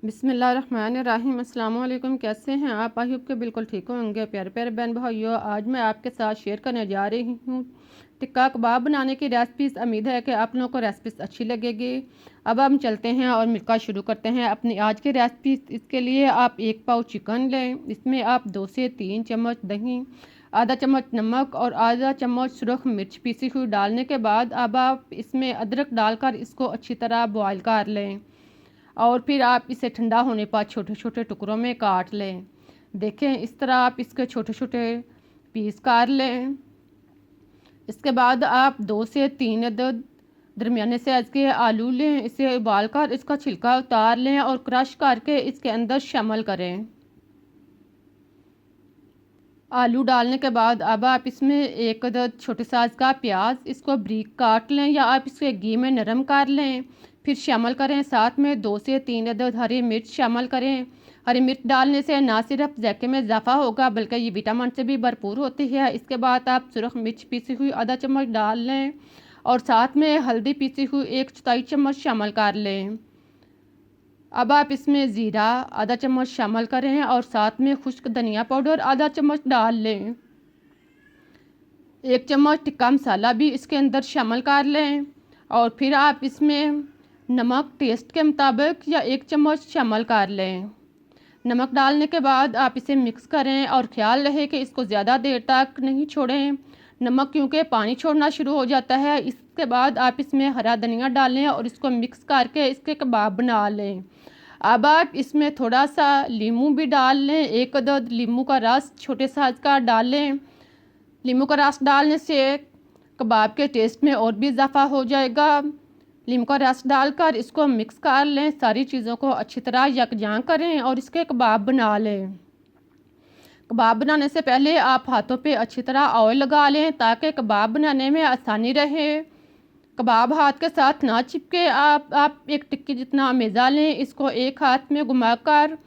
बिस्मिल्लाहिर्रहमानिर्रहीम। अस्सलाम वालेकुम। कैसे हैं आप? आई होप के बिल्कुल ठीक होंगे। प्यारे प्यारे बहन भाइयों, आज मैं आपके साथ शेयर करने जा रही हूँ टिक्का कबाब बनाने की रेसिपीज़। उम्मीद है कि आप लोगों को रेसिपीज़ अच्छी लगेगी। अब हम चलते हैं और मिलकर शुरू करते हैं अपनी आज की रेसिपीज़। इसके लिए आप 1 पाव चिकन लें। इसमें आप 2 से 3 चम्मच दही, आधा चम्मच नमक और आधा चम्मच सुरख मिर्च पीसी हुई डालने के बाद अब आप इसमें अदरक डालकर इसको अच्छी तरह बॉयल कर लें और फिर आप इसे ठंडा होने पर छोटे छोटे टुकड़ों में काट लें। देखें, इस तरह आप इसके छोटे छोटे पीस काट लें। इसके बाद आप 2 से 3 अदद दरमियाने साइज़ के आलू लें। इसे उबाल कर इसका छिलका उतार लें और क्रश करके इसके अंदर शामिल करें। आलू डालने के बाद अब आप इसमें 1 अदद छोटे साइज़ का प्याज, इसको बारीक काट लें या आप इसके घी में नरम कर लें, फिर शामिल करें। साथ में 2 से 3 अदद हरी मिर्च शामिल करें। हरी मिर्च डालने से ना सिर्फ जायके में इजाफा होगा बल्कि ये विटामिन से भी भरपूर होती है। इसके बाद आप सुरख मिर्च पीसी हुई आधा चम्मच डाल लें और साथ में हल्दी पीसी हुई 1/4 चम्मच शामिल कर लें। अब आप इसमें ज़ीरा आधा चम्मच शामिल करें और साथ में खुश्क धनिया पाउडर आधा चम्मच डाल लें। 1 चम्मच टिक्का मसाला भी इसके अंदर शामिल कर लें और फिर आप इसमें नमक टेस्ट के मुताबिक या 1 चम्मच शामिल कर लें। नमक डालने के बाद आप इसे मिक्स करें और ख्याल रहे कि इसको ज़्यादा देर तक नहीं छोड़ें, नमक क्योंकि पानी छोड़ना शुरू हो जाता है। इसके बाद आप इसमें हरा धनिया डालें और इसको मिक्स करके इसके कबाब बना लें। अब आप इसमें थोड़ा सा नींबू भी डाल लें। 1 अदद नींबू का रस छोटे साइज़ का डालें। नींबू का रस डालने से कबाब के टेस्ट में और भी इजाफा हो जाएगा। नींबू का रस डालकर इसको मिक्स कर लें। सारी चीज़ों को अच्छी तरह यकजां करें और इसके कबाब बना लें। कबाब बनाने से पहले आप हाथों पे अच्छी तरह ऑयल लगा लें ताकि कबाब बनाने में आसानी रहे, कबाब हाथ के साथ ना चिपके। आप एक टिक्की जितना मेज़ा लें, इसको एक हाथ में घुमाकर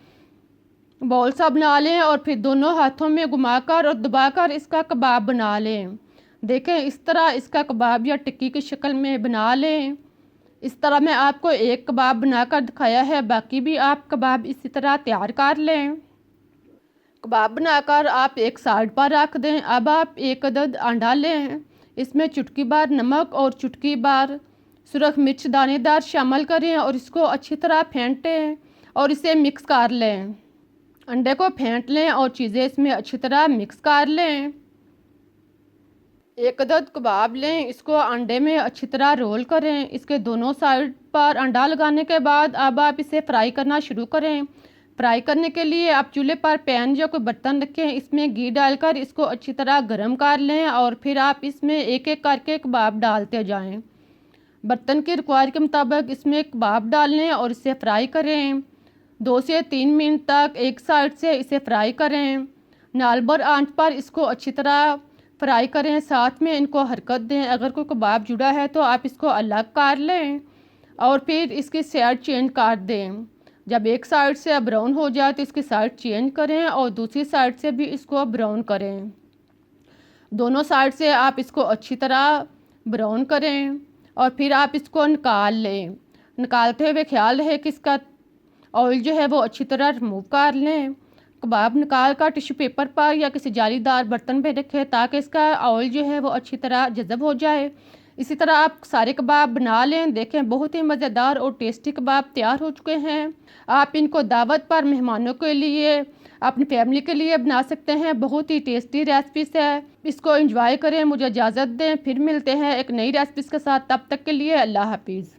बॉल सा बना लें और फिर दोनों हाथों में घुमाकर और दबाकर इसका कबाब बना लें। देखें, इस तरह इसका कबाब या टिक्की की शक्ल में बना लें। इस तरह मैं आपको एक कबाब बनाकर दिखाया है, बाकी भी आप कबाब इसी तरह तैयार कर लें। कबाब बनाकर आप एक साइड पर रख दें। अब आप 1 अदद अंडा लें। इसमें चुटकी भर नमक और चुटकी भर सुरख मिर्च दानेदार शामिल करें और इसको अच्छी तरह फेंटें और इसे मिक्स कर लें। अंडे को फेंट लें और चीज़ें इसमें अच्छी तरह मिक्स कर लें। 1 अदद कबाब लें, इसको अंडे में अच्छी तरह रोल करें। इसके दोनों साइड पर अंडा लगाने के बाद अब आप इसे फ्राई करना शुरू करें। फ्राई करने के लिए आप चूल्हे पर पैन या कोई बर्तन रखें, इसमें घी डालकर इसको अच्छी तरह गर्म कर लें और फिर आप इसमें एक एक करके कबाब डालते जाएं। बर्तन के रिक्वायर के मुताबिक इसमें कबाब डालें और इसे फ्राई करें। 2 से 3 मिनट तक एक साइड से इसे फ्राई करें। नालबर आंच पर इसको अच्छी तरह फ्राई करें, साथ में इनको हरकत दें। अगर कोई कबाब जुड़ा है तो आप इसको अलग कर लें और फिर इसकी साइड चेंज कर दें। जब एक साइड से ब्राउन हो जाए तो इसकी साइड चेंज करें और दूसरी साइड से भी इसको ब्राउन करें। दोनों साइड से आप इसको अच्छी तरह ब्राउन करें और फिर आप इसको निकाल लें। निकालते हुए ख्याल रहे कि इसका ऑयल जो है वो अच्छी तरह रिमूव कर लें। कबाब निकाल कर टिश्यू पेपर पर या किसी जालीदार बर्तन पे रखें ताकि इसका ऑयल जो है वो अच्छी तरह जज़ब हो जाए। इसी तरह आप सारे कबाब बना लें। देखें, बहुत ही मज़ेदार और टेस्टी कबाब तैयार हो चुके हैं। आप इनको दावत पर, मेहमानों के लिए, अपनी फैमिली के लिए बना सकते हैं। बहुत ही टेस्टी रेसिपीज़ है, इसको एंजॉय करें। मुझे इजाज़त दें, फिर मिलते हैं एक नई रेसिपीज़ के साथ। तब तक के लिए अल्लाह हाफिज़।